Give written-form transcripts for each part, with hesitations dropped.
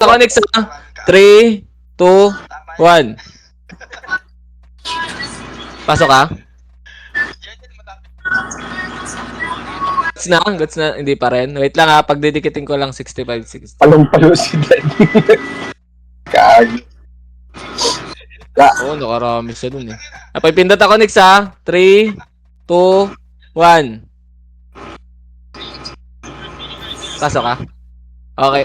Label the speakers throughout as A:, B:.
A: Ako next ha. 3, 2, 1. Pasok ka? Gets na? Hindi pa rin. Wait lang ha. Pagdidikitin ko lang 65, 60.
B: Palong-palo si Dad. Kag.
A: Oo, nakarami siya dun eh. Napipindot ako next ha. 3, 2, 1. Pasok ka? Okay.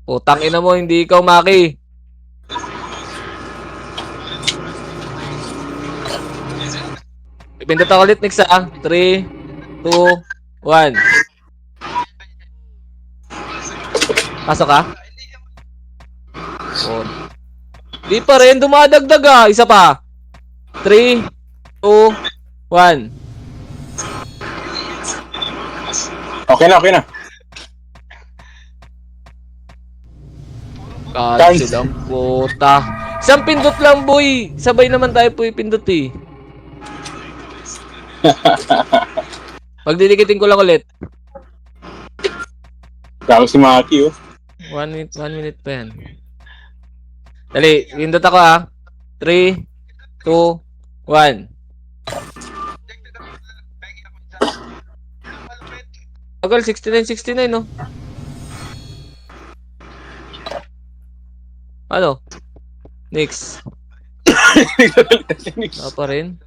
A: Utang ina mo, hindi ikaw, Maki. Pipindot ako ulit next ha. 3, 2, 1. Pasok ka? Oh. Di pa rin, dumadagdag ah. Isa pa. 3, 2, 1.
B: Okay na, okay na.
A: Cancel ang puta. Isang pindot lang, boy. Sabay naman tayo po ipindot eh. Pagdidikitin ko lang ulit.
B: Kalo si Maki, oh.
A: 1 minute pa yan. Dali, pindot ako ah. 3, 2, 1. Tagal, 69, no? Ano? Next. Pa rin.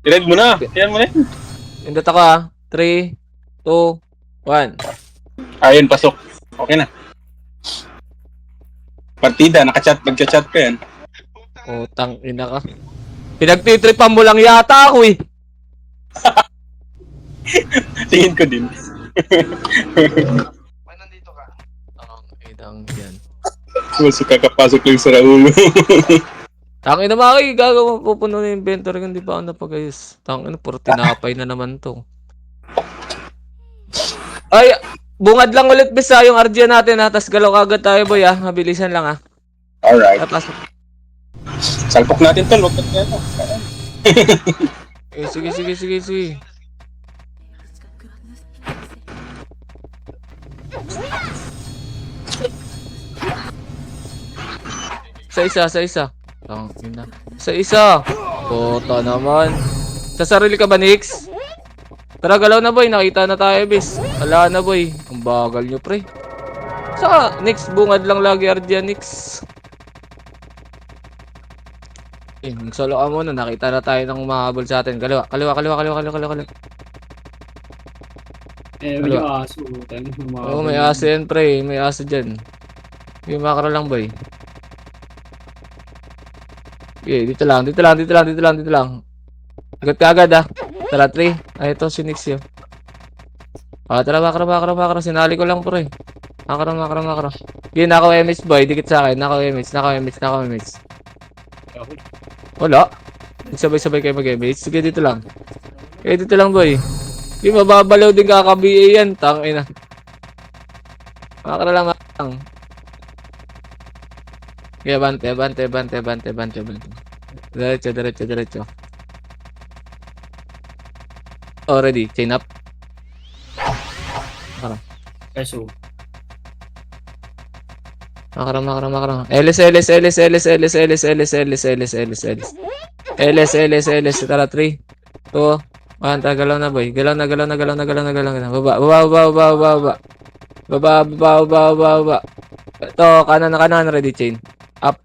B: Ilan mo na. Ilan mo na.
A: Pindot ako ah. 3, 2, 1.
B: Ayun, pasok. Okay na. Partida, nagchat ka yan.
A: Utang ina ka. Pinagtitripan mo lang yata ako eh.
B: Tingin ko din.
C: Nandito ka.
A: Ang inang yan.
B: Gusto kakapasok lang sa Raulo.
A: Tangin na Maki, gagawin pupuno na yung inventory kung di pa ako napagayos. Tangin na, puro tinapay na naman to. Ay, bungad lang ulit bisa yung RG natin ha. Tapos galaw kagad tayo boy ha. Mabilisan lang ha.
B: Alright.
A: Tapos,
B: Salpok natin to. Huwag natin yan.
A: sige. Sa isa. Tangin na. Isa. Puta naman. Sa sarili ka ba, Nix? Tara, galaw na boy. Nakita na tayo, bis. Wala na boy. Ang bagal nyo, pre. Saka, Nix, bungad lang lagi, Ardia, Nix. Solo ka muna. Nakita na tayo ng mahabol sa atin. Kaliwa.
D: May aso.
A: Oo, may aso yan, pre. May aso dyan. Yung makro lang, boy. Okay, dito lang. Agad ka agad, ah. Tara, 3. Ay, ito, si Nix yun. Tara, makro. Sinali ko lang, pre. Makro. Okay, nako MH, boy. Dikit sa akin. Nako MH. Wala. Sabay-sabay kayo mag-MH. Sige, dito lang. Boy. Hindi, mababalaw din kaka-BA yan. Tangina. Makro lang. Okay, bante. Diretso. Oh, ready. Chain up. Makro.
D: Peso.
A: Makro. LS. Tara, 3, 2, 1. Galaw na, boy. Galaw na. Baba. Ito, kanan. Ready, chain. Up.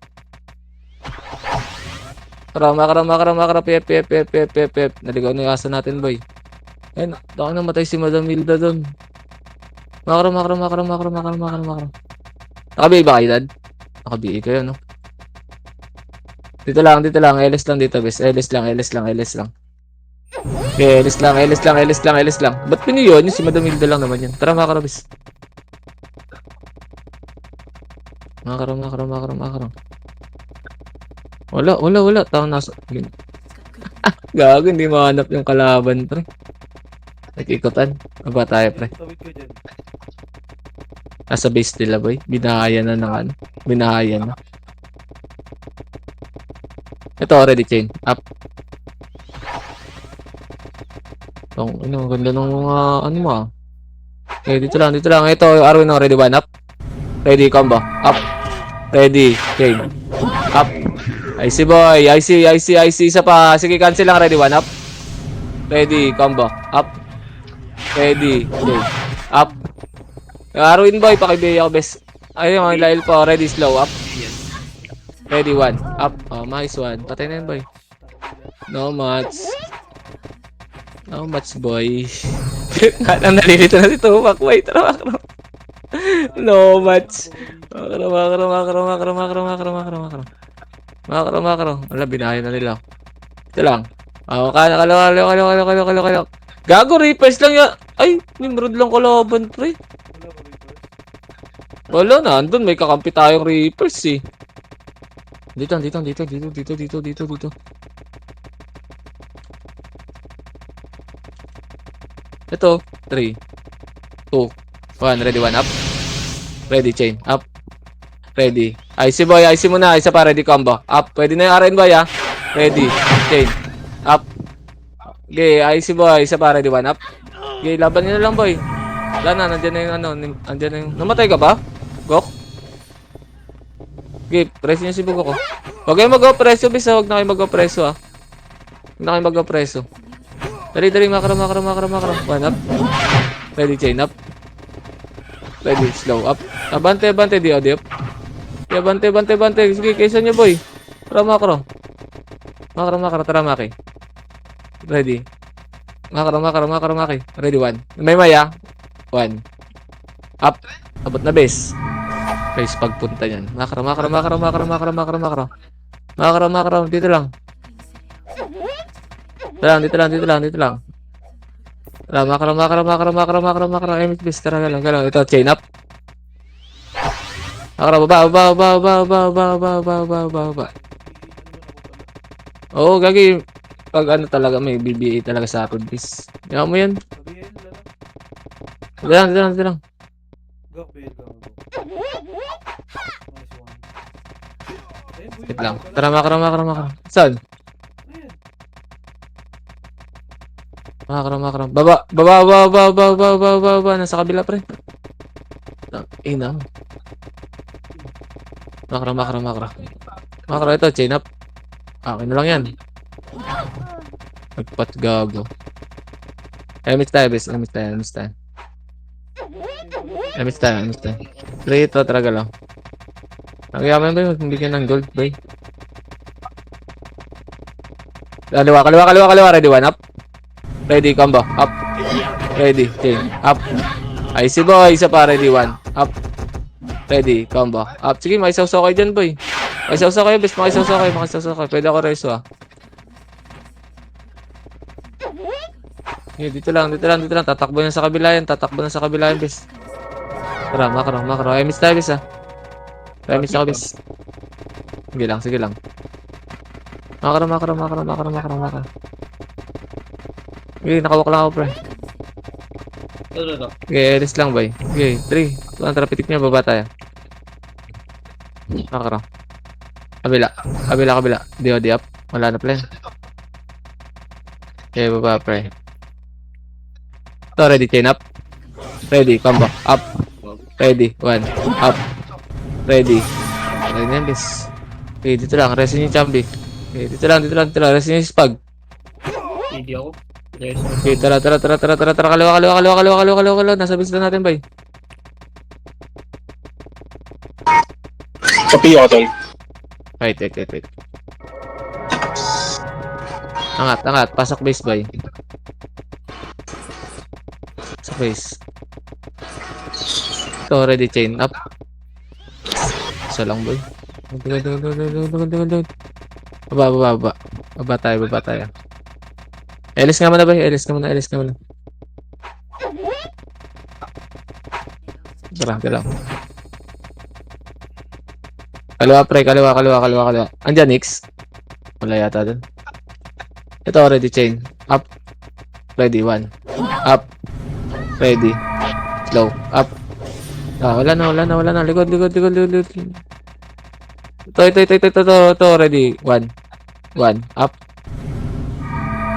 A: Makro. Pep. Naligaw na yung asa natin, boy. Ayun, baka namatay si Madam Hilda doon. Makro. Naka-BA ba kayo, Dad? Naka-BA kayo, no? Dito lang. LS lang dito, bes. LS lang. Okay, LS lang. Ba't pinyo yun? Yung si Madam Hilda lang naman yan. Tara, makro, bes. Makro. Wala. Tawang nasa... Gago, hindi mahanap yung kalaban, pre. Nag-ikotan. Aba tayo, pre. Nasa base nila, boy. Binahaya na. Ito, already chain. Up. Ganda ng mga, ano mo ah. Okay, dito lang. Ito, Arwin already one up. Ready, combo. Up. Ready, chain. Up. IC boy. IC. Isa pa. Sige, cancel lang. Ready, 1 up. Ready, combo. Up. Ready, chain. Up. Aruin boy. Pakibigay ako, best. Ayun, mga ilail po. Ready, slow. Up. Ready, 1. Up. Oh, nice 1. Patay na yun, boy. No much. No much, boy. Ang nalilito na si Tupac. Wait, tara, makro. No much. Makro. Wala, binahay na nila. Ito lang. Oh, kalo. Gago, reapers lang yan. Ay, nimrod lang kalaban, pre. Wala na, andun may kakampi tayong reapers eh. Dito. Ito, 3, 2, 1, ready, 1 up. Ready, chain, up. Ready. IC boy, IC muna, isa pa, ready, combo. Up, pwede na yung RN boy ha. Ready, chain, up. Okay, IC boy, isa pa, ready, 1 up. Okay, laban nyo na lang boy. Wala na, nandiyan na yung ano, nandiyan na yung... Namatay ka ba? Gok? Okay, preso nyo si Bugo ko. Huwag kayong mag-o-preso, bis ha. Huwag na kayong mag-o-preso ha. Huwag na kayong mag-o-preso. Dali, makro. 1 up. Ready, chain up. Ready, slow up. Abante, di up. Yeah, bante. Sige, kaysa nyo, boy. Tara, makro. Tara, maki. Ready. Makro, maki. Ready, 1. May maya. 1. Up. Abot na base. Base pagpunta niyan. Makro. Dito lang. Dito lang. Makro. Base, tara, galang. Ito, chain up. Makro, baba. Oo, gagi. Pag ano talaga, may BBA talaga sa akin, bis. Yaman mo yan. Dito lang. Wait lang. Tara, makro. Saan? Makro. Baba. Nasa kabila, pre. Ina. Makro. Makro, ito, chain up. Okay na lang yan. Nagpat gago. Emis tayo. Rito, talaga lang. Nagyaman ba yun? Bigyan ng gold, bay. Kaliwa. Ready, 1 up. Ready, combo. Up. Ready, chain. Up. IC boy, isa pa. Ready, 1. Up. Ready, combo. Up. Sige, makisawsaw kayo dyan, boy. Makisawsaw kayo, bes. Makisawsaw kayo. Pwede ako reso, ah. Dito lang. Tatakbo na sa kabila yan, bes. Tara, makro. Emis tayo, bes, ah. Emis ako, bes. Sige lang. Makro. Okay, nakawak lang ako, pre. Okay, alis lang, boy. Okay, 3. Ang tarapitik niya, baba tayo. Makro. Kabila. Di up. Wala na plan. Okay, baba, pre. Ito, ready, chain up. Ready, combo. Up. Ready, 1. Up. Ready. Okay, yan, bis. Okay, dito lang. Resin yung chambi. Okay, dito lang. Resin yung spag.
D: Hindi ako.
A: Okay, tara. Kaliwa. Nasa bis na natin, bay.
B: Kapi ako, tol.
A: Wait. Angat. Pasok base, bay. Sa base. Ito, ready, chain up. Isa lang, boy. Baba. Baba tayo. Elis nga muna, boy. Elis ka muna. Tara lang. Kaliwa, pre. Kaliwa. Andyan, Nix. Wala yata dun. Ito, ready, chain. Up. Ready, 1. Up. Ready. Slow. Up. Wala na. Likod. Ito. Ready. 1. Up.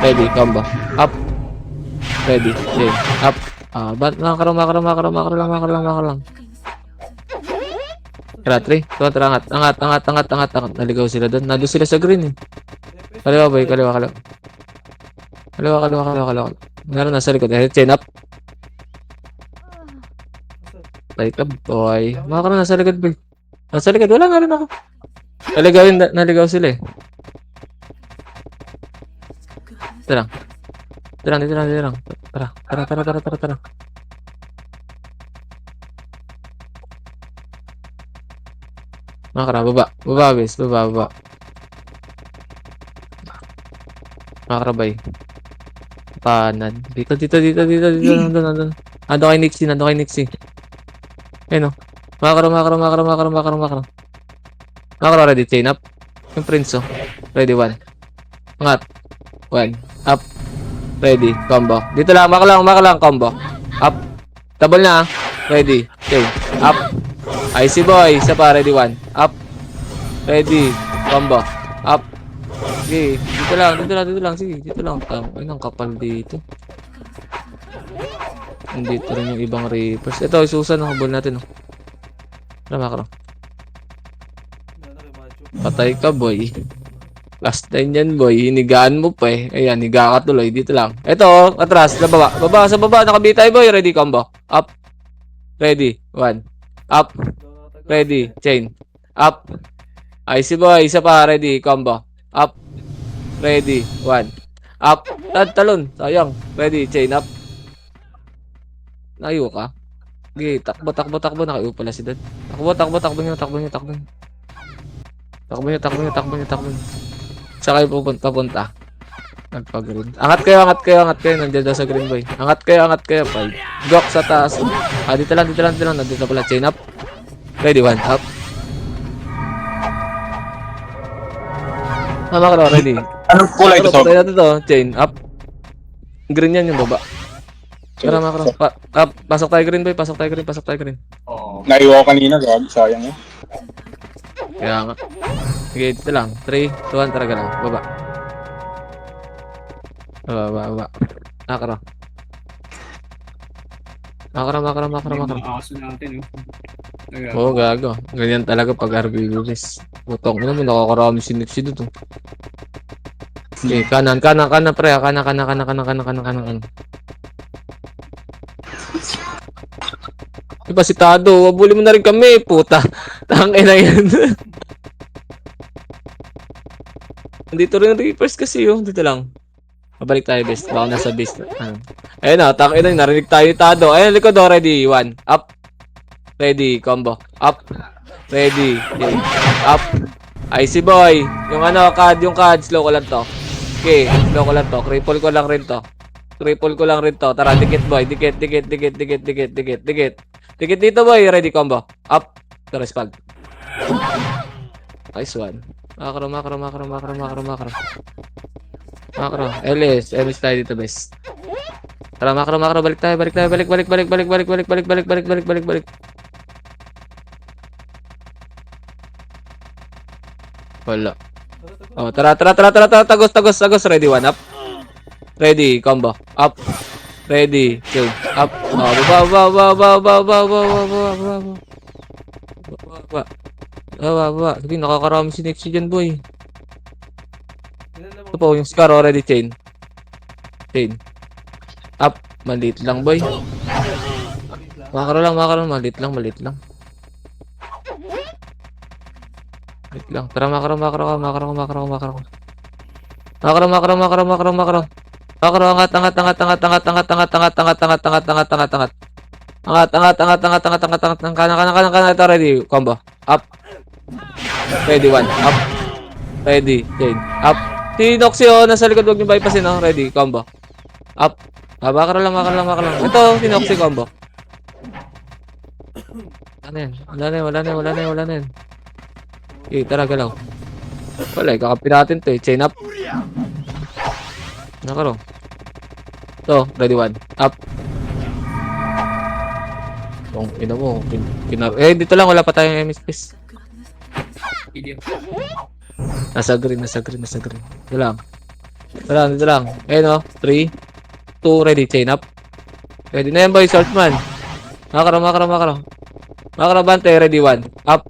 A: Ready. Combo. Up. Ready. Chain. Up. Makro lang. Tara, 3. Tara, angat. Angat. Naligaw sila doon. Nandun sila sa green eh. Kaliwa boy, kaliwa. Kaliwa. Meron nasa likod. Chain up. Light up boy. Makakaroon nasa likod boy. Nasa likod, wala nga rin ako. Naligaw sila eh. Dito lang. Tara. Makakara, baba, bes. Baba. Makakara, bay. Kanan. Dito. Nandun. Ando kay Nixie. Ayun o. Makakara. Makakara, ready. Chain up. Yung prince o. Ready, 1. Angat. 1. Up. Ready. Combo. Dito lang. Makalang. Combo. Up. Double na. Ready. Chain. Up. Icy boy. Isa pa. Ready. 1. Up. Ready. Combo. Up. Okay. Dito lang. Sige. Dito lang. Ay, ang kapal dito. Dito rin yung ibang reapers. Ito, isusan ang habol natin. Oh. Tara, makro. Patay ka, boy. Last time yan, boy. Hinigaan mo pa eh. Ayan, higa ka tuloy. Dito lang. Ito, atras. Sa baba. Sa baba. Nakabitay, boy. Ready, combo. Up. Ready. 1. Up. Ready. Chain. Up. Icy boy. Isa pa. Ready. Combo. Up. Ready. 1. Up. Talon. Sayang. Ready. Chain up. Nayo ka. Okay. Takbo. Nakaiyo pala si Dad. Takbo nyo. Saan kayo papunta? Nagpag-green. Angat kayo. Nandiyan daw sa green boy. Angat kayo. 5. Gok sa taas. Dito lang. Nandito pala. Chain up. Ready, 1. Up. Makro, ready.
B: Anong kulay ito?
A: Patay natin to. Chain up. Green yan yung baba. Tara, makro. Pasok tayo green boy. Pasok tayo green.
D: Oo.
B: Naiwa ko kanina, gag. Sayang eh.
A: Kaya nga. Okay, dito lang. 3, 2, 1. Tara, galaw. Baba. Makro.
D: Aso natin, oh.
A: Oo, gago. Ganyan talaga pag RBUs. Putong ina mo, nakakarami sinipsi dito. Okay, kanan, pre. Kanan. Diba si Tado? Wabuli mo na rin kami, puta. Tangin na yan. Dito rin reapers kasi yun. Dito lang. Mabalik tayo, best. Baka nasa best. Ayun na, tangin na. Narinig tayo Tado. Ayun, likod o. Ready. 1. Up. Ready. Combo. Up. Ready. Okay. Up. Icy boy. Yung yung CAD. Slow ko lang to. Okay. Slow ko lang to. Cripple ko lang rin to. Tara, dikit boy. Dikit. Dikit dito boy. Ready, combo. Up. Tara, spag. Nice one. Makro. LS tayo dito, best. Tara, makro. Balik tayo. Balik. Wala. Oh, tara. Tagos. Ready, 1. Up. Ready, combo. Up. Ready, chill. Up. Oh, baba. Sige, nakakarami si Nexy dyan, boy. Ito po, yung scar already, chain. Up. Maliit lang, boy. Makaro lang. Maliit lang. Maliit lang. Tara, makaro. Makaro, angat. Angat. Ready, combo. Up. Ready, 1. Up. Ready, chain. Up. Si Noxio, nasa likod, huwag niyo bypassin, no? Ready, combo. Up. Makaro lang. Ito, si Noxio, combo. Wala na yan. Okay, tara, galaw. Wala, kakapi natin to eh. Chain up. Nakaro. So, ready, 1. Up. Ina mo. Dito lang, wala pa tayong MS.
D: Video.
A: Nasa green. Dito lang. Ayun o. 3, 2, ready. Chain up. Ready na yan, boy. Swordsman. Makaro. Makaro, bante. Ready, 1. Up.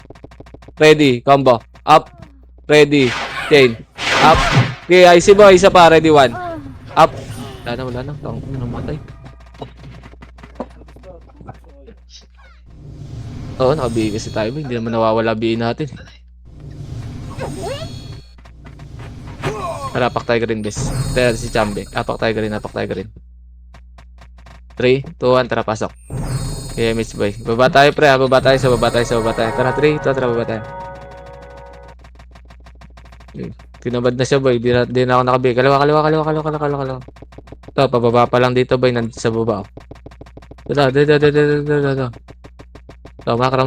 A: Ready. Combo. Up. Ready. Chain. Up. Okay, IC boy. Isa pa. Ready. 1. Up. Wala na. Tang, namatay. Oo, nakabihin kasi tayo. Hindi naman nawawala bihin natin. Apak tayo green, bes. Tara si Chambe. Apak tayo green. 3, 2, 1. Tara, pasok. Okay, Mitch boy. Baba tayo, pre. Baba tayo. Tara, 3, 2, tara, baba tayo. Tinabad na siya, boy. Di na ako nakabi. Kaliwa. Ito, pababa pa lang dito, boy. Nandito sa baba. Ito. Ito, makro.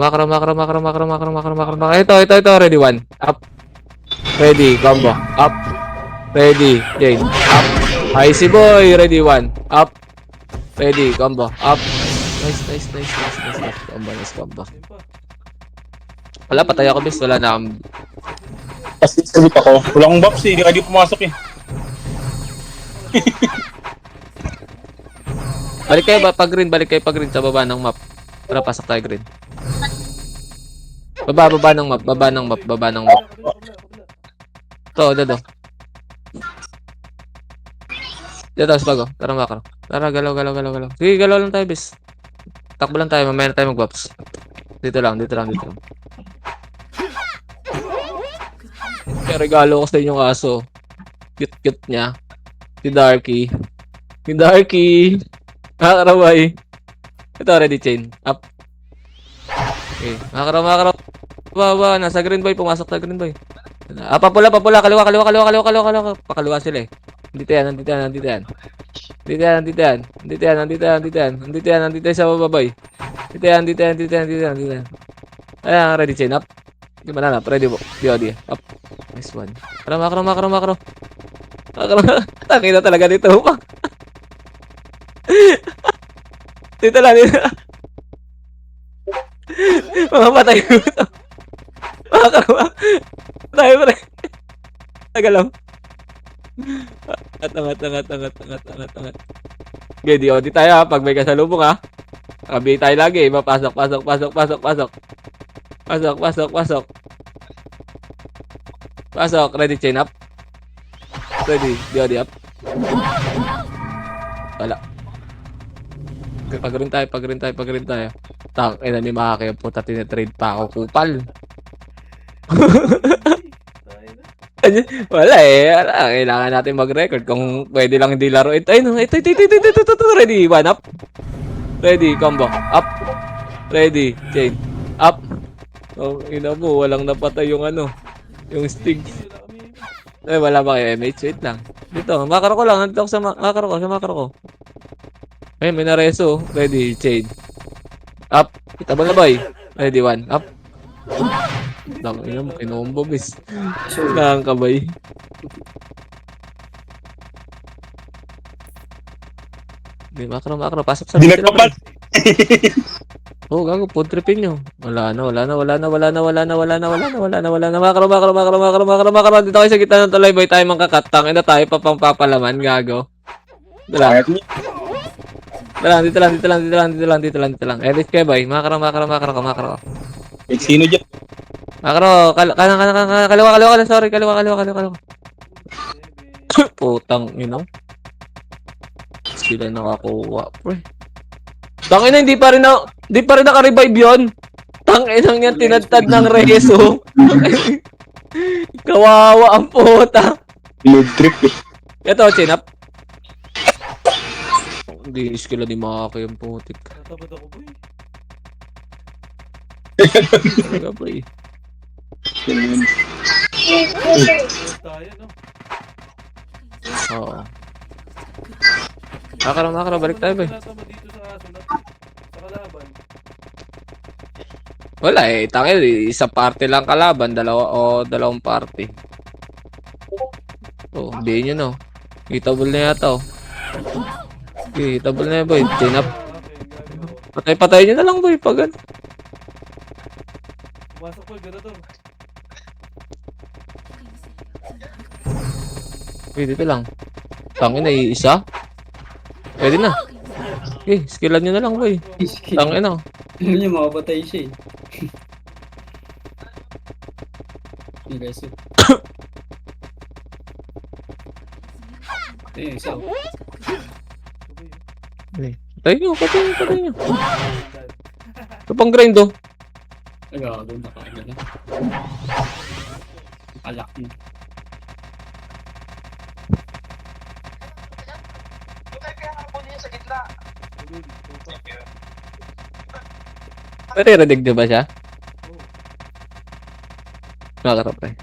A: Ito. Ready, 1. Up. Ready, combo. Up. Ready, chain. Up. IC boy. Ready, 1. Up. Ready, combo. Up. Nice. Combo. Wala, patay ako, bis. Wala na akong...
B: Tapos distribute ako. Wala akong buffs eh. Hindi ka di pumasok eh.
A: Balik kayo pag green sa baba ng map. Tara, pasok tayo green. Baba ng map. Dito. Dito, bago. Tara, makro. Tara, galaw. Sige, galaw lang tayo, bis. Takbo lang tayo, mamaya na tayo mag-buffs. Dito lang. Kaya regalo ko sa inyong aso. Cute niya. Si Darky. Makakarabay. Ito, ready, chain. Up. Okay. Makakarabay. Baba. Nasa green boy. Pumasok sa green boy. Papula. Kaliwa. Pakaliwa sila eh. Nandito yan. Nandito yan sa baba boy. Dito yan. Ayan, ready, chain. Up. Gimana na? Ready po. Di. Up. Nice one. Makro. Takina talaga dito. Dito lang. Mga patay ko ito. Makro. Tayo pre. Tagal lang. Angat. Okay, di tayo ha. Pag may kasalubong ha. Kabi tayo lagi. Pasok. Pasok, ready, chain up. Ready, di up. Wala. Pag-green tayo. Tang, ina ni Maki, puta, tinitrade pa ako, kupal. Wala eh, kailangan natin mag-record kung pwede lang hindi laro. Ito, ready, 1 up. Ready, combo, up. Ready, chain, up. Oh, ina mo, walang napatay yung yung stig. Wala ba kayo MH? Wait lang. Dito, makaro ko lang. Nandito ako sa makaro ko. May nareso. Ready, chain. Up. Itabal na boy. Ready, 1. Up. Ina mo, kinombo, bis. Nakangkabay. Hindi, makaro. Pasok sa
B: Hindi nagpapal.
A: Oh, gago, food tripin nyo. Wala na. Makro. Dito kayo sa gitna ng tulay, boy. Tayo mangkakatang. Ina tayo pa pang papalaman, gago. Dito lang. Edit kayo, boy. Makro.
B: Sino dyan?
A: Makro, kaliwa. Sorry, kaliwa. Putang, sila nakakuha, pre. Tangina, hindi pa rin naka-revive yun. Tanginang yan, tinadtad ng reso. Kawawa ang puta.
B: Load trip eh.
A: Ito, chin up. Hindi iskila ni Maki yung putik.
C: Natabad ako, boy.
A: Talaga, boy.
C: Tayo, no?
A: Oo. Makro, balik tayo, boy.
C: Natama dito sa aso na sa kalaban.
A: Wala eh, tangil, isang party lang kalaban, dalawang party. Oh, hindi nyo no. Hitable na yata oh. Okay, hitable na yan boy, chain up.
C: Okay, gago.
A: Patay nyo na lang boy, pag ano.
C: Pumasok po, ganito.
A: Okay, dito lang. Tangin na, isa. Pwede na. Okay, skillan nyo na lang boy. Tangin na.
D: Ano niya, makapatay siya eh. Yung guys. Eh, isa.
A: Patay nyo. Ito pang grind oh.
D: Nagawa doon, nakain na lang. Alak mo.
A: Naririnig niyo ba siya? Nakakarap eh.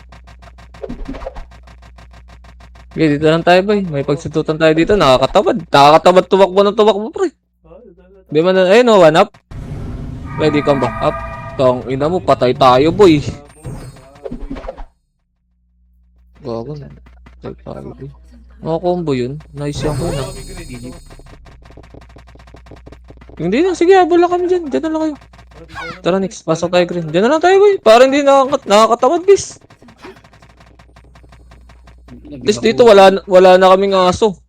A: Okay, dito lang tayo boy. May pagsututan tayo dito. Nakakatamad tumakbo ng tumakbo pre. Di man na, ayun oh, one up. Pwede kang back up. Tang ina mo, patay tayo boy. Gago na. Patay tayo boy. Mga combo yun. Nice yung yun ah. Hindi na, sige habol lang kami dyan. Dyan na lang kayo. Tara next, pasok tayo green. Dyan na lang tayo boy. Para hindi nakakatamad bis. At least dito wala na kaming aso.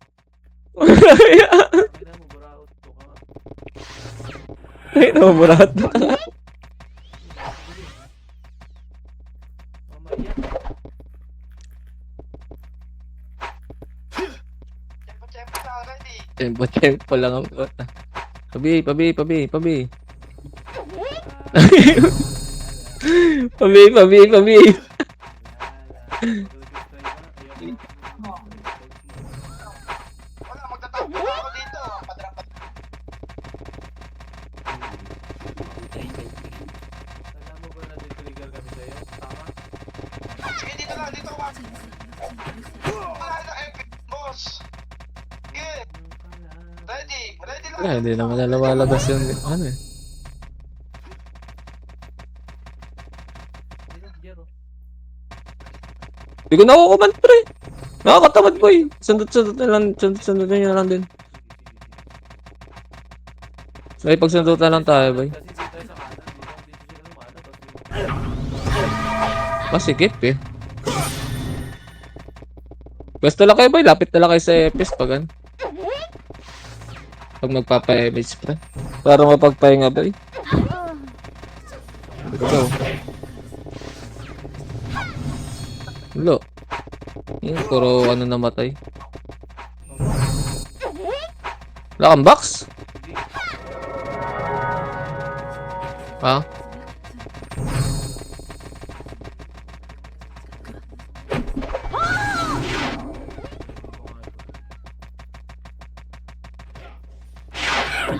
A: Ay, nabuburat na. Tempo lang ang kota. Pabi. Pabi.
C: Alam mo ba na trigger kami sa'yo? Tama?
E: Sige, dito lang, dito ka. Wala na epic, boss. Sige, ready lang.
A: Hindi naman lalabas yung ano eh. Hindi ko nakukuman pre. Nakakatamad boy. Sundot nyo na lang din. May pagsundutan lang tayo boy.
C: Kasi dito tayo sa kanan, dito sila lumana.
A: Masikip eh. Pwesto lang kayo boy, lapit na lang kayo sa EPS pag ano. Pag magpapa-image pre. Para mapagpahinga boy. Go. Ulo. Yung puro ano namatay. Wala kang box? Ha?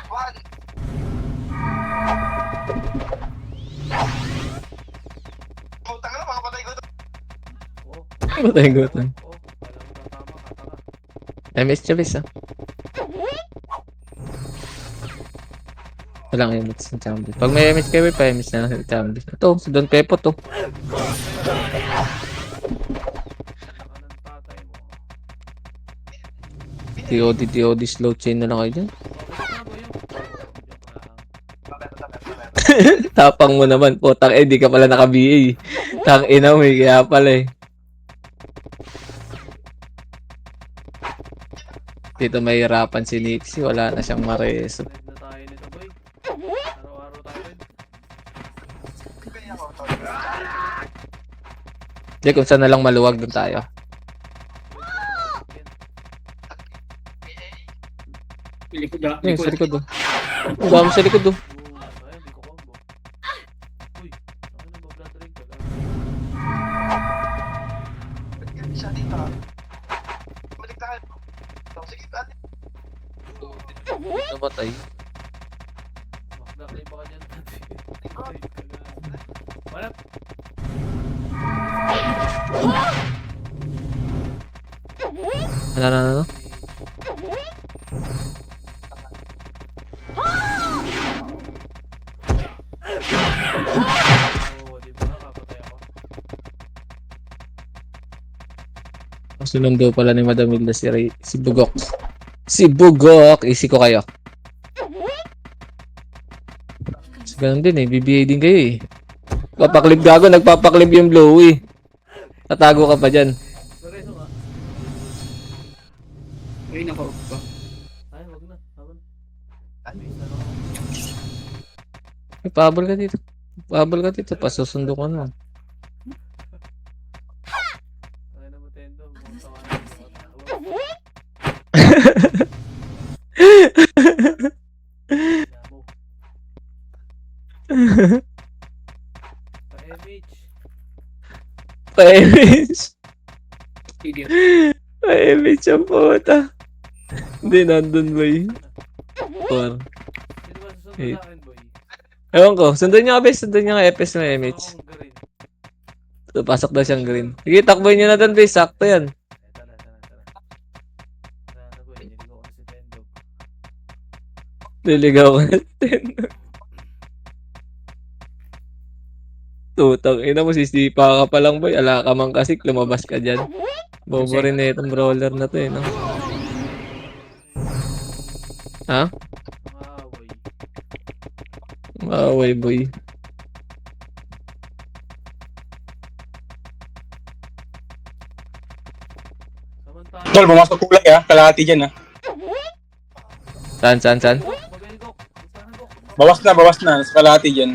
E: One. Putang na, makapatay ko to.
A: Matay gutom.
C: Oh, alam mo na tama, kataka.
A: MS Chavez ah. Walang MS ng Chavez. Pag may MS kayo, pa MS na lang ng Chavez. Ito, si Don Pepo to.
C: Anak ng tatay mo.
A: TOD slow chain na lang kayo dyan.
C: Okay na ba yun? Joke lang.
A: Tapang mo naman, putang di ka pala naka-BA. Tang ina mo, kaya pala eh. Dito mahirapan si Nixie, wala na siyang mareso.
C: Red na tayo nito, boy. Araw-araw tayo red.
A: Di kung saan na lang maluwag doon tayo.
D: Likod na.
A: Ayun, sa likod doon. Ang dami sa likod doon.
C: Ayun, di ko combo. Uy, ano na mag-blood ring ka lang?
E: Isa dito. Balik tayo. Sige, ate.
A: Namatay.
C: Mag-blood ring pa ka dyan. Wala.
A: Ano?
C: Oo, di ba? Nakapatay ako.
A: Sinundo pala ni Madam Hilda si Bugok. Si Bugok! Easy ko kayo. So, ganun din eh. BBA din kayo eh. Papaklib gago. Nagpapaklib yung blowy. Tatago ka pa dyan.
C: Pareso nga.
D: Ay, naka pa.
C: Ay, wag na. Habang. Base na lang.
A: Pahabol ka dito. Pahabol ka dito. Pasusundo ko na.
C: Mo. Pa-MH.
A: Pa-image.
D: Idiot.
A: Pa-image ang puta. Hindi, nandun boy. Or,
C: Sino ba susunod
A: Eh.
C: sa akin, boy?
A: ewan ko, sundan niyo ka bes, sundan niyo ka FS ng image.
C: Ako ang green.
A: So, pasok daw siyang green. Sige, takboy niyo na dun bes, sakto yan.
C: Tara. Tara na, boy. Niligaw ko na si Tendo.
A: Liligaw ko natin. Tutang ina mo, sisipa ka pa lang boy. Ala ka mang kasik, lumabas ka dyan. Bobo rin na itong brawler na to eh, no? Ha?
C: Ah, boy.
A: Maaway boy.
C: Samantala.
B: Tol, pumasok kulay ah. Kalahati dyan ah.
A: Saan?
C: Magaling ko. Saan ko?
B: Bawas na. Sa kalahati dyan.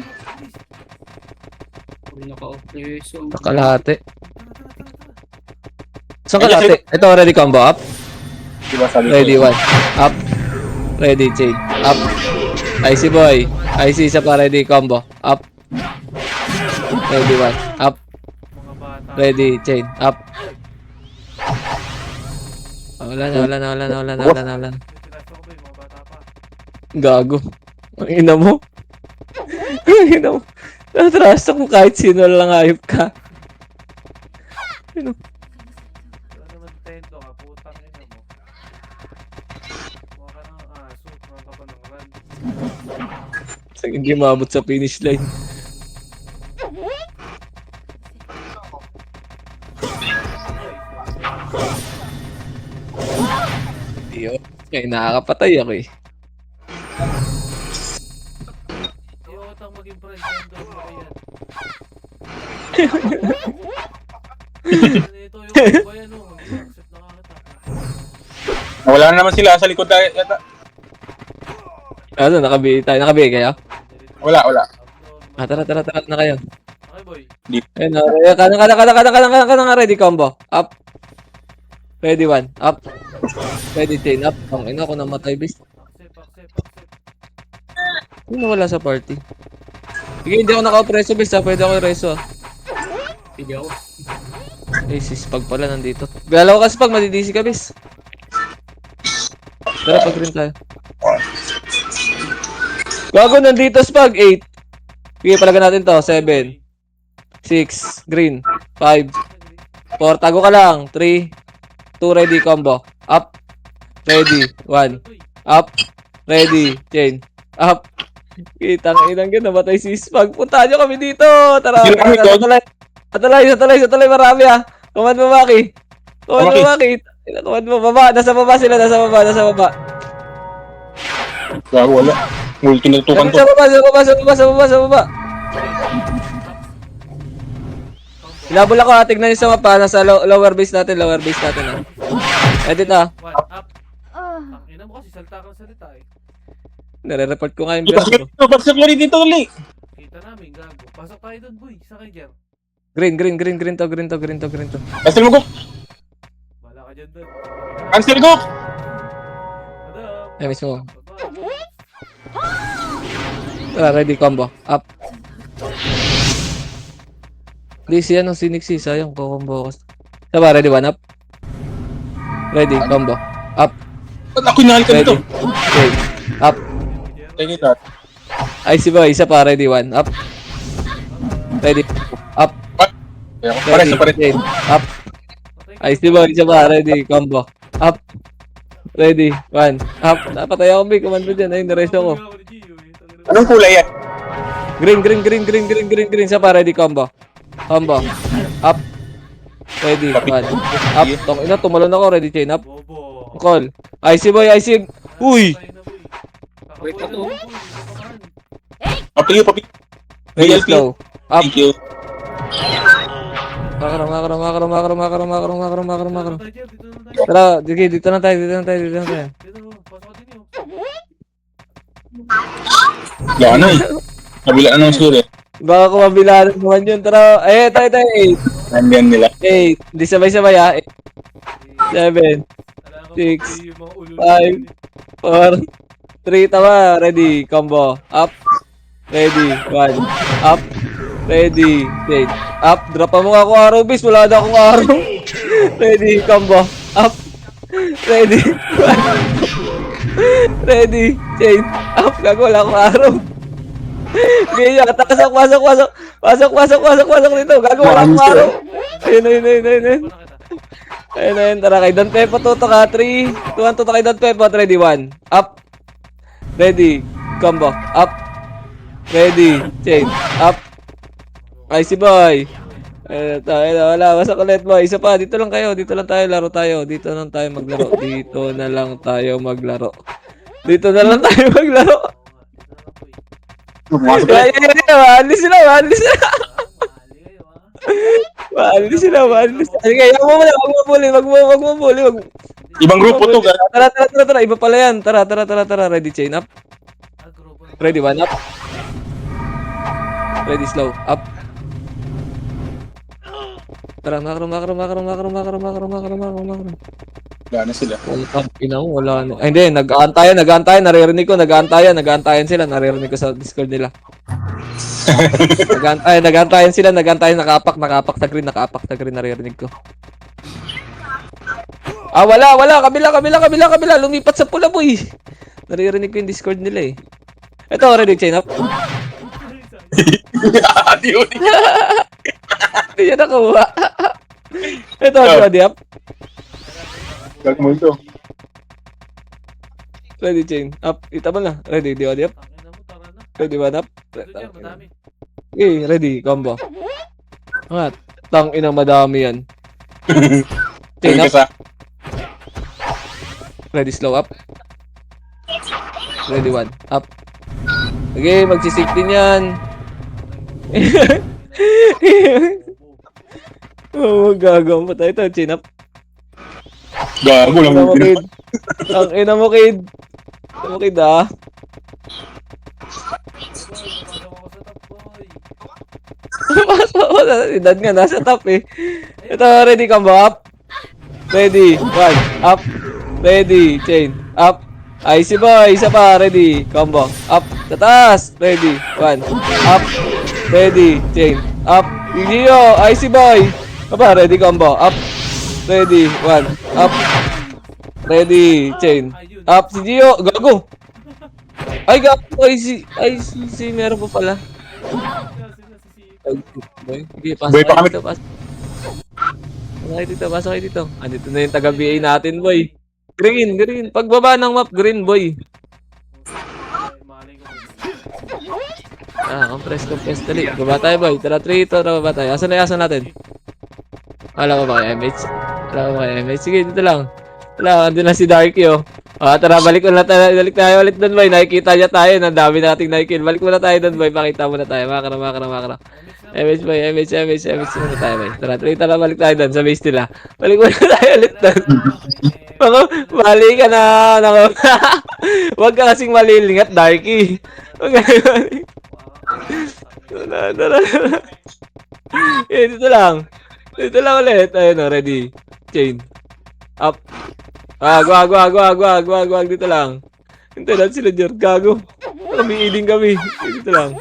D: Kung naka-off-preso.
A: Kalahati.
C: Tara.
A: Saan kalahati? Ito, ready combo. Up.
B: Diba sabi ko?
A: Ready one. Up. Ready chain. Up. IC boy. IC isa pa ready combo. Up. Ready one. Up.
C: Mga bata.
A: Ready chain. Up. Wala na.
C: Tinasok ko, boy. Mga bata pa.
A: Gago. Ang ina mo. Ang ina mo. Natrasa ko kahit sino lang ayop ka.
C: Wala naman Tendo ka. Putang ina mo. Mukha ka ng aso. Mukha ka pa ng run.
A: Sang hindi maabot sa finish line. Yun. Kaya nakakapatay ako eh.
C: Ayoko tang maging friend. Tendo mo yan. Ito yung ba yan, oh. Accept na kakata.
B: Wala na naman sila sa likod tayo yata.
A: Ano, nakabi kayo?
B: Wala.
A: Ah, tara na kayo.
C: Okay, boy.
A: Ayun, kana ready combo. Up. Ready one. Up. Ready chain. Up. Ang ina ko namatay bis.
C: Accept.
A: Sino wala sa party? Sige, hindi ako naka-preso bis ha. Pwede ako i-reso ha.
D: Hindi ako.
A: Eh, si Spag pala nandito. Galaw ka Spag, madidisi ka bis. Tara, pag-green tayo. Gago, nandito Spag. 8. Sige, palagan natin to. 7. 6. Green. 5. 4. Tago ka lang. 3. 2. Ready combo. Up. Ready. 1. Up. Ready. Chain. Up. Kitang inang yun. Namatay si Spag. Puntahan nyo kami dito. Tara.
B: Sino kami, Tol?
A: Sa talay. Marami ah. Command mo, Maki. Command mo. Baba. Nasa baba sila. Nasa baba.
B: Gago, wala. Multi na tutukan to.
A: Sa baba. Hinabol ako ha. Tignan nyo sa mapa. Nasa lower base natin ah. Edit ah.
C: One, up. Ang ina mo kasi salta kang salita eh.
A: Nare-report ko nga yung bear ko.
B: Pasok mo rin dito ulit.
C: Kita namin, gago. Pasok tayo doon, boy. Sakay, Jer.
A: Green to.
B: Cancel mo, Gok.
C: Bala ka dyan doon.
B: Cancel, Gok.
C: Madam.
A: Ay, mismo.
C: Baba.
A: Tara, ready combo. Up. Di siya no, si Nixie. Sayang, kukombo ko. Saba, ready one up. Ready, combo. Up.
B: Ba't ako inahalikan
A: Ready.
B: dito?
A: Okay. Up.
B: Take it out.
A: Ay, si boy. Isa pa, ready one. Up. Ready. Up.
B: Kaya ako, pare
A: Ready.
B: sa pare.
A: Chain. Up. Ay, si boy. Isa pa, ready. Combo. Up. Ready. One. Up. Napatay ako, Big. Command mo dyan. Ay, naresto ko.
B: Anong kulay yan?
A: Green. Isa pa, ready. Combo. Up. Ready. One. Up. Tong ina, tumalon ako. Ready. Chain. Up.
C: Bobo.
A: Call. Ay, si boy. Uy!
C: Tayo na, boy.
D: Wait,
C: Kakaboy na,
D: ano?
C: boy. Kakabahan.
B: Papi.
A: Ready.
B: ALP.
A: Slow. Up.
B: Thank you.
A: Makro.
C: Tayo, Jer. Dito na tayo.
A: Tara, dito na tayo.
C: Dito, pasok din yun.
B: Wala na eh. Kabila na ng score eh.
A: Baka kumabilaan naman yun. Tara, tayo. 8.
B: Nandiyan nila.
A: 8. Di sabay-sabay ha. 7,
C: Kailangan ko
A: 6,
C: yung mga ulo.
A: 5, 4, 3, tama. Ready, combo. Up. Ready, 1. Up. Ready, change. Up. Dropan mo ako araw, bis. Wala na akong araw. Ready, combo. Up. Ready, 1. Ready, change. Up. Gago, wala akong araw. Ganyan, pasok, pasok, pasok. Pasok, pasok, pasok, pasok dito. Gago, wala akong araw. Ayun. Ayun. Tara kay Don Pepo, tuto ka. 3, 2, 1, tuto kay Don Pepo. Ready, 1. Up. Ready. Combo. Up. Ready. Change. Up. Ay, si boy. Wala. Wasak ulit, boy. Isa pa. Dito lang kayo. Dito lang tayo. Laro tayo. Dito lang tayo maglaro. Dito na lang tayo maglaro. Dito na lang tayo maglaro.
B: Pumasok
A: Ay,
B: ulit.
A: maalis sila. Sige, wag mo bully.
B: Ibang grupo to, gano'n.
A: Tara. Iba pala yan. Tara. Ready, chain up. Ready, 1 up. Ready, slow. Up. Tara, makro.
B: Gano'n sila.
A: Wala na. Ay, hindi, nag-aantayan. Naririnig ko, nag-aantayan sila. Naririnig ko sa Discord nila. Nag-aantayan sila. Nakapak sa green, naririnig ko. Ah, wala. Kabila. Lumipat sa pula, boy. Naririnig ko yung Discord nila eh. Ito, ready, chain up.
B: Di ulit.
A: Hindi niya nakuha. Ito, ready up.
B: Gag mo ito.
A: Ready, chain up. Ita mo na. Ready, ready up. Ready, 1 up. Okay, ready, combo. Angat. Tang inang madami yan. Chain up.
B: Isa.
A: Ready, slow up. Ready, 1 up. Okay, magsisik din yan. Oh, gagawin pa tayo. Ito, chin up.
B: Gago lang.
A: Ang kid. Ang ina mo, kid. Ang mo, kid, ah. Edad nga, nasa top eh. Ito, ready, combo up. Ready, 1 up. Ready, chain up. Ay, si boy, isa pa, ready, combo up. Sa taas, ready, 1 up. Ready, chain up. Gio, ay si boy. Aba, ready, combo up. Ready, 1 up. Ready, chain up. Si Gio, gago. Ay, gago, si meron pa pala. Boy, sige, pasok
B: Boy, pa
A: kayo
B: kami.
A: dito, pasok kayo dito. Andito na yung taga-BA natin, boy. Green. Pagbaba ng map, green, boy. Compress. Dali. Baba tayo, boy. Tara, 3, tara, baba tayo. Asan natin? Wala ko ba kay MH? Sige, dito lang. Wala, andun na si Darky, oh. Tara, balik tayo ulit doon, boy. Nakikita niya tayo. Ang dami nating nakikill. Balik muna tayo doon, boy. Pakita muna tayo. Makara. MH, boy. MH muna tayo, boy. Tara, balik tayo doon sa base nila. Balik muna tayo ulit doon. Mali ka na. Huwag ka kasing malilingat, Darky. Huwag ka mali. Tara. Dito lang ulit. Ayun, ready. Chain. Up. Wag. Dito lang. Hintay natin sila, Jer. Gago. Kami. Dito lang.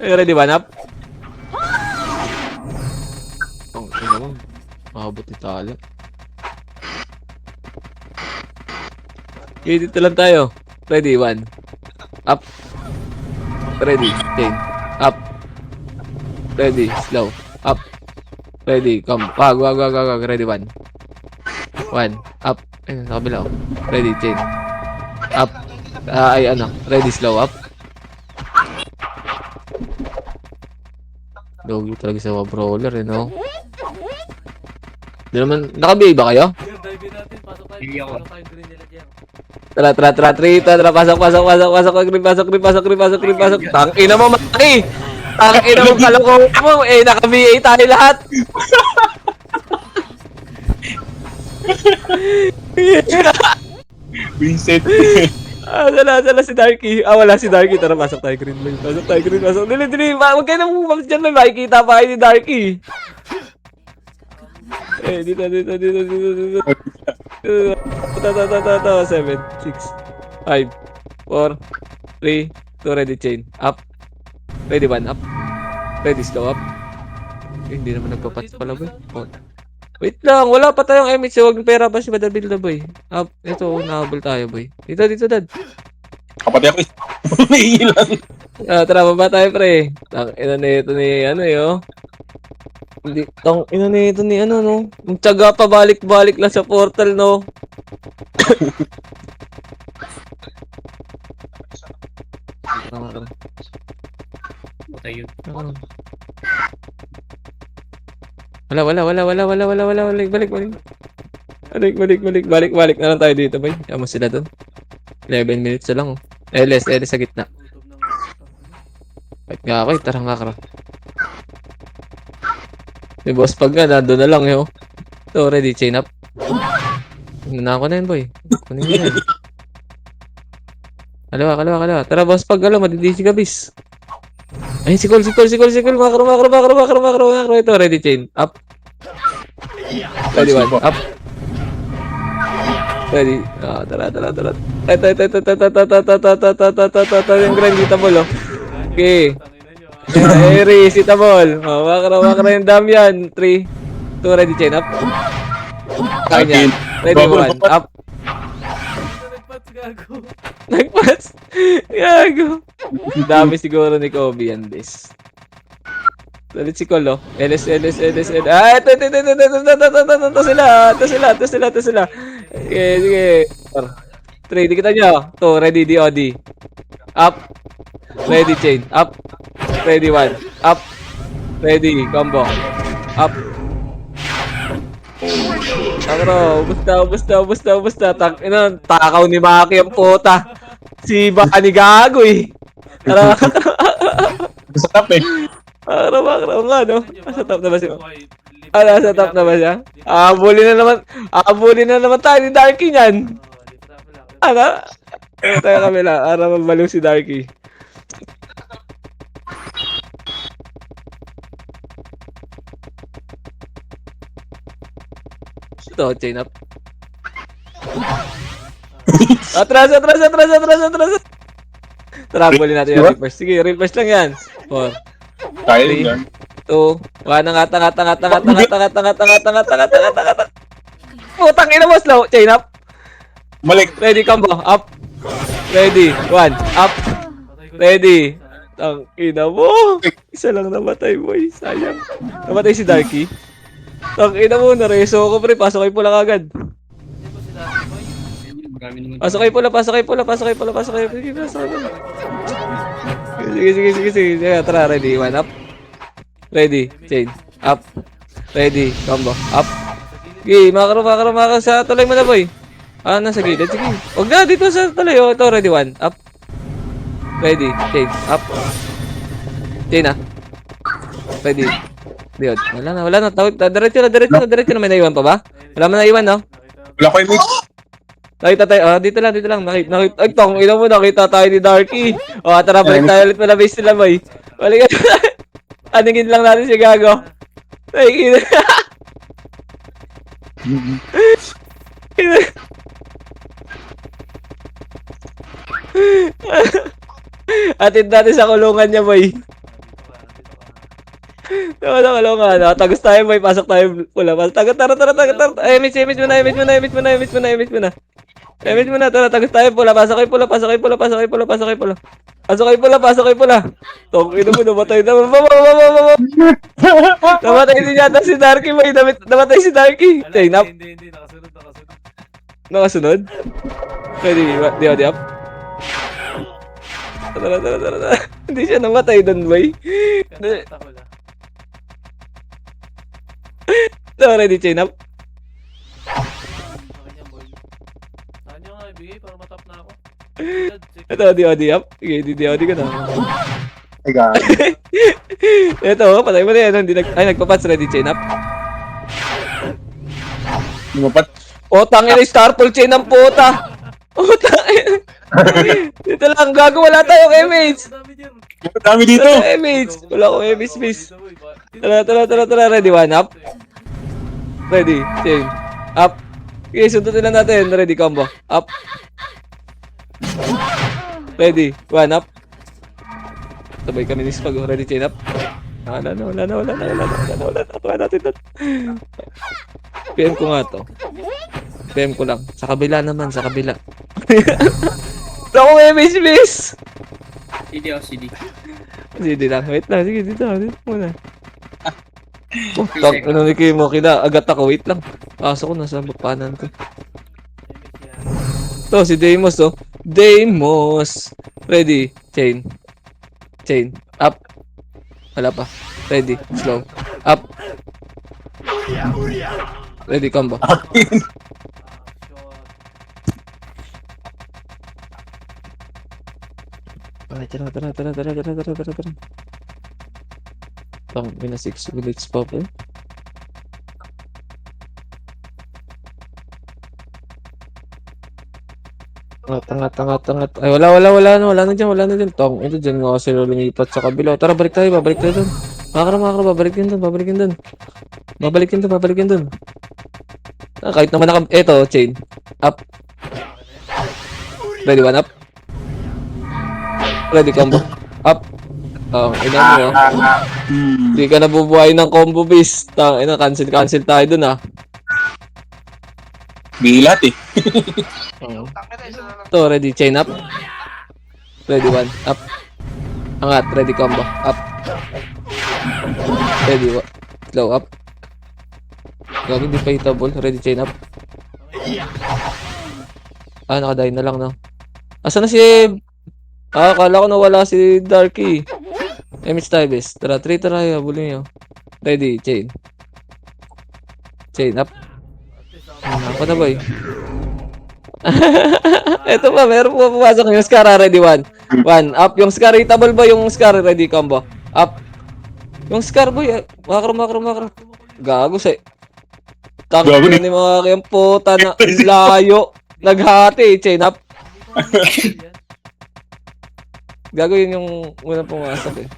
A: Ay, ready, 1 up. Ang ina mo. Mahabot ni tala. Okay, dito lang tayo. Ready, 1 up. Ready, chain up. Ready, slow up. Ready, come. Wag. Ready, 1 up. Ayun, sa kabila. Ready, chain up. Ready, slow up. Logi talaga sa mga brawler, eh, no? Di naman, naka-BA ba kayo? Tara, 3, tara, pasok, green. Tangina mo, Maki! Tangina mo, kaloko mo, naka-BA tayo lahat!
B: Vincent.
A: Sala si Darky. Wala si Darky. Tara, pasok tayo, green. Dili. Huwag kayo nang bumabas dyan, may makikita pa kayo ni Darky. Eh, dito. 7, 6, 5, 4, 3, 2, ready chain. Up. Ready 1, up. Ready slow up. Eh, hindi naman nagpapats pala boy. Oh. Wait lang, wala pa tayong MH. Huwag pera pa si Badabil na boy. Up. Ito, nahabol tayo boy. Dito, dad.
B: Kapatid ako eh. Naiilan.
A: Ah, tara, baba tayo pre. Tang ina nito ni ano yo. Hindi, tang ina nito ni ano no. Ang tiyaga pa balik-balik lang sa portal no.
D: Patay yun.
A: Wala. Balik na lang tayo dito, boy. Kaya mo sila doon. 11 minutes na lang, oh. LS sa gitna. Wait nga ako, tara nga ka. Si boss pag nga, nandun na lang, yo. So, ready, chain up. Nuna ko na yun, boy. Kunin mo na yun. Kalawa. Tara, boss pag, madidisi ka, bis. Ay, si Cole. Makro. Ito, ready, chain. Up. Ready, 1. Up. Ready. Ah, tara. Ito. Yung grind dito, bol, oh. Okay. Aries, itabol. Oh, makro yung dam yan. 3, 2, ready, chain. Up. Kanya. Ready, 1. Up. Nagpats. Gago. Dami siguro ni Kobe yan, bis. Salit si Cole, oh. LS. Ah, ito sila. Sige. 3, di kita nyo. 2, ready, DOD. Up. Ready, chain. Up. Ready, 1. Up. Ready, combo. Up. Takro, ubusta. Takaw ni Maki ang puta. Si Bani gago eh. Tara.
B: Sa top eh.
A: Makro nga, no? Nasa top na ba siya? Nasa top na ba siya? Abulin na naman tayo ni Darky niyan. Ano? Tayo kami lang. Mabaliw si Darky. Ito, chain up. Atras. Tara, bulin natin yung real first. Sige, real first lang yan. 4,
B: Kaya
A: 3,
B: yan.
A: 2, 1, angat. Putang ina mo, slow. Chain up.
B: Malik.
A: Ready, combo. Up. Ready. 1. Up. Ready. Tang ina mo. Isa lang namatay, boy. Sayang. Namatay si Darky. Tang ina mo, nareso ako, pre. Pasok kayo pula kagad.
D: Marami naman.
A: Pasok kayo pula. Sige. Tara, ready. 1. Up. Ready. Chain. Up. Ready. Combo. Up. Sige, makro sa tuloy mo na, boy. Ah, nasa gilid. Sige. Huwag na, dito sa tuloy. Oh, ito, ready. 1. Up. Ready. Chain. Up. Chain, ah. Ready. Diod. Wala na. Diretso na. May naiwan pa ba? Wala mo naiwan, no?
B: Wala ko yung mix.
A: Nakita tayo. Ah, dito lang. Nakita. Ay, tong, ilan mo, nakita tayo ni Darky. O, tara, balik tayo ulit pala base nila, boy. Balik ka. Aningin lang natin si Gago. Nakikita. Atid natin sa kulungan niya, boy. Sa kulungan. Tagos tayo, boy. Pasok tayo pula. Tara. Image muna. Tara, tagos tayo pula. Pasok kayo pula. Tong, ino mo, namatay na. Namatay din yata si Darky, boy. Namatay si Darky. Chain up.
C: Hindi. Nakasunod.
A: Nakasunod? Ready, di up. Tara. Hindi siya namatay doon, boy.
C: Kanta ko lang.
A: So, ready, chain up.
C: Kanya, boy. Saan nyo nga ibigay para matap na ako?
A: Ito, di up. Sige, di ka na.
B: Ay, God.
A: Ito, patay mo na yan. Nagpapats, ready, chain up.
B: Lumapat.
A: Tangin na Starfall chain ng puta. Tangin. Dito lang, gago, wala tayong image.
B: Dami dito.
A: Wala akong image, miss. Tara, ready, 1 up. Ready, chain. Up. Okay, sundutin lang natin. Ready, combo. Up. Ready, 1 up. Sabay kami ni Spag. Ready, chain up. Wala na. Tuwa natin doon. PM ko nga to. PM ko lang. Sa kabila naman, sa kabila. Ako miss.
D: CD o CD.
A: Sige lang, wait lang. Sige, dito muna. Ano ni Kimo, agat ako, wait lang. Pasok ko, nasa papanan ko. To, si Deimos, oh. Deimos. Ready, chain. Chain, up. Wala pa. Ready, slow. Up. Ready, combo. Ay, tara. Tang, may na 6 minutes pa po. Angat. Ay, wala na dyan. Tang, ito dyan nga kasi lumipat sa kabila. Tara, balik tayo doon. Makakara, babalikin doon. Ah, kahit naman eto, chain. Up. Ready, 1 up. Ready, combo. Up. Ina mo. Hindi ka nabubuhay ng combo beast. Cancel tayo dun
B: Bilat eh.
E: Tangina, isa na lang.
A: To, ready, chain up. Ready, 1, up. Angat, ready, combo. Up. Ready, slow, up. Gagi, di pa hitable. Ready, chain up. Nakadahin na lang, no? Asa na si... akala ko nawala si Darky. Mitch Tibes. Tara, 3 tara, habulin nyo. Ready, chain. Chain, up. Ako na, boy. Ito pa, meron po pumasok yung Scar. Ready, 1, up. Yung Scar, hitable ba yung Scar? Ready, combo. Up. Yung Scar, boy. Makro. Gago, say. Tangin
B: Gago,
A: ni mga kayang na layo. Naghati, chain up. Gagawin yung unang pumasok eh.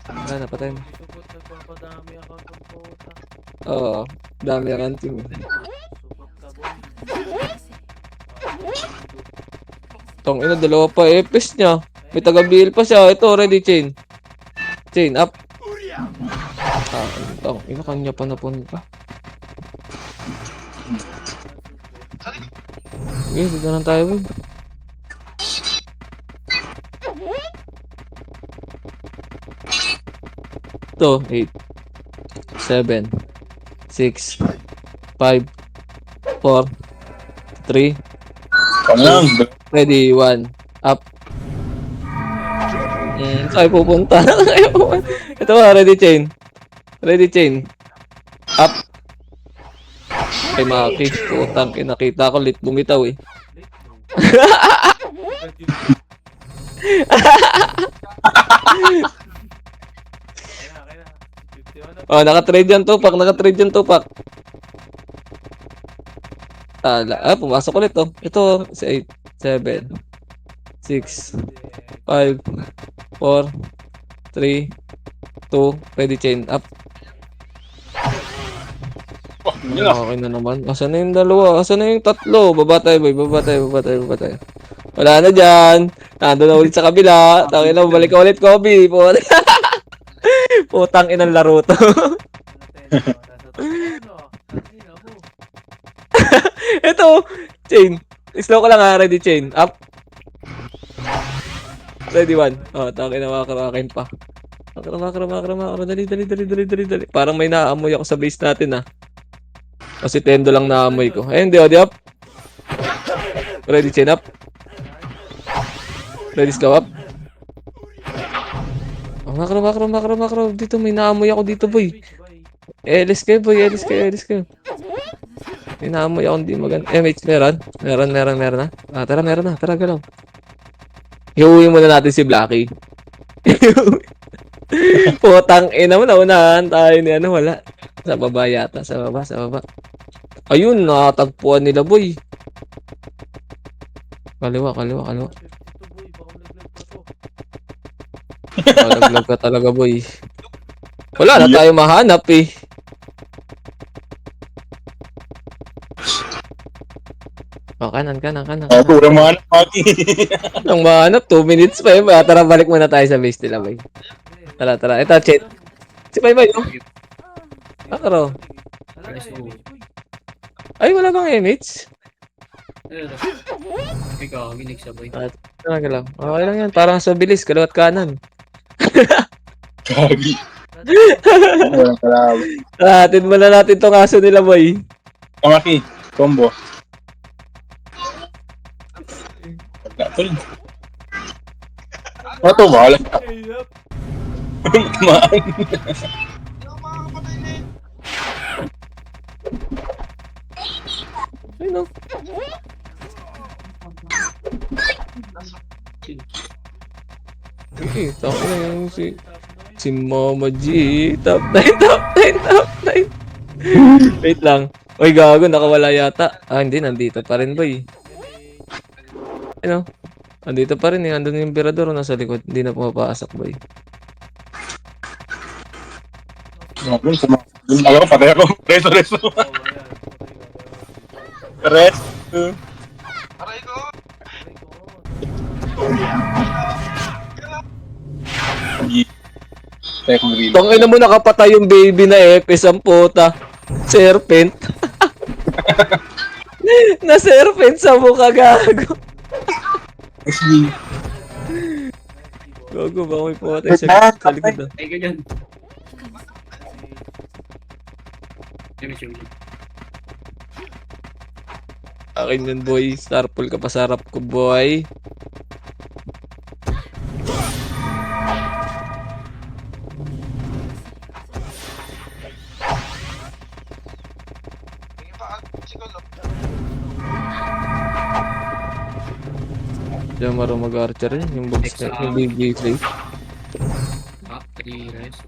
A: Wala, napatay mo.
C: Subot nagpapadami ako ng puta.
A: Oo, dami ang team.
C: Subot ka, boy.
A: Tong ina, dalawa pa epis niya. May taga-BL pa siya. Ito, ready, chain. Chain, up. Tong ina, kanya pa napunta. Okay, dito na tayo, boy. Ito, 8, 7, 6, 5, 4, 3,
B: Pangang.
A: ready, 1, up. Saan pupunta? Ito ready, chain. Ready, chain. Up. Ay, Maki. Putang, nakita ko, lit bumitaw eh.
C: Kaya. 51 na.
A: Oh, naka-trade yan, Tupac. Pumasok ulit, oh. Ito, 8, 7, 6, 5, 4, 3, 2, ready, chain, up.
B: Yun na.
A: Okay na naman. Asan na yung dalawa? Asan na yung tatlo? Baba tayo, boy. Baba tayo. Wala na dyan. Nandun na ulit sa kabila. Tangin na, balik ka ulit, Kobe. Putang inang laro to. Ito, chain. Slow ko lang ready, chain. Up. Ready, 1. Oh, tangin na, makakarakin pa. Makakara. Dali. Parang may naamoy ako sa base natin, Kasi tendo lang naamoy ko. Ayun, di up. Ready, chain up. Ready, slow up. Oh, makro. Dito may naamoy ako dito, boy. LS kayo, boy. LS kayo. May naamoy ako, hindi maganda. MH, meron na. Tara, meron na. Tara, galaw. Iuwi muna natin si Blacky. Putang ina mo, naunahan tayo ni wala. Sa baba yata, sa baba. Ayun, natagpuan nila, boy. Kaliwa.
C: Ito, boy. Baka naglag pa to.
A: Naglag ka talaga, boy. Wala na tayo mahanap eh. Oh, kanan.
B: Walang mahanap, Maki.
A: Ang mahanap, 2 minutes pa yun. Tara, balik muna tayo sa base nila, boy. Tara. Ito, chat. Si Baybay, oh. Akaro.
C: Wala
D: Nice
C: na
D: move.
C: boy.
A: Ay, wala bang image?
D: Ayun. Ikaw, ginig siya, boy.
A: Talaga lang. Okay lang yan. Parang sa bilis, kaliwat kanan.
B: Gagi. Walang kalaban.
A: Atin mo na natin tong aso nila, boy.
B: Maki, combo. Wala, tol. Ano to, bahala ka. Tumaan.
E: Hindi ako makakapatay na eh.
A: Ay, no. Okay, tako na yung si Mama G. Top 9. Wait lang. Uy, gago, nakawala yata. Ah, hindi, nandito pa rin, boy. Ano? Andito pa rin eh. Andun yung emperador nasa likod. Hindi na pumapasok, boy.
B: Yun, yun, ako, patay ako. Reso.
C: Oh, ayan.
B: Reso.
E: Aray ko.
B: Tek mo rin.
A: Tangina mo, nakapatay yung baby na Epes ang puta. Serpent. Na serpent sa mukha, gago.
B: SB.
A: Gago, baka may pumatay sa likod ah.
D: Ay, ganyan. Ayun, siya.
A: Akin yun, boy. Starfall ka pa sa harap ko, boy.
E: Tingin pa, siguro.
A: Diyan marunong mag-archer yun. Yung box na, yung BG3.
D: Ah, 3 reso.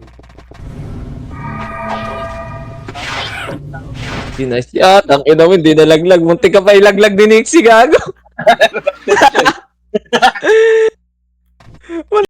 A: Nice shot. Ang ina mo, hindi nalaglag. Muntik ka pa ilaglag ni Nixie, gago.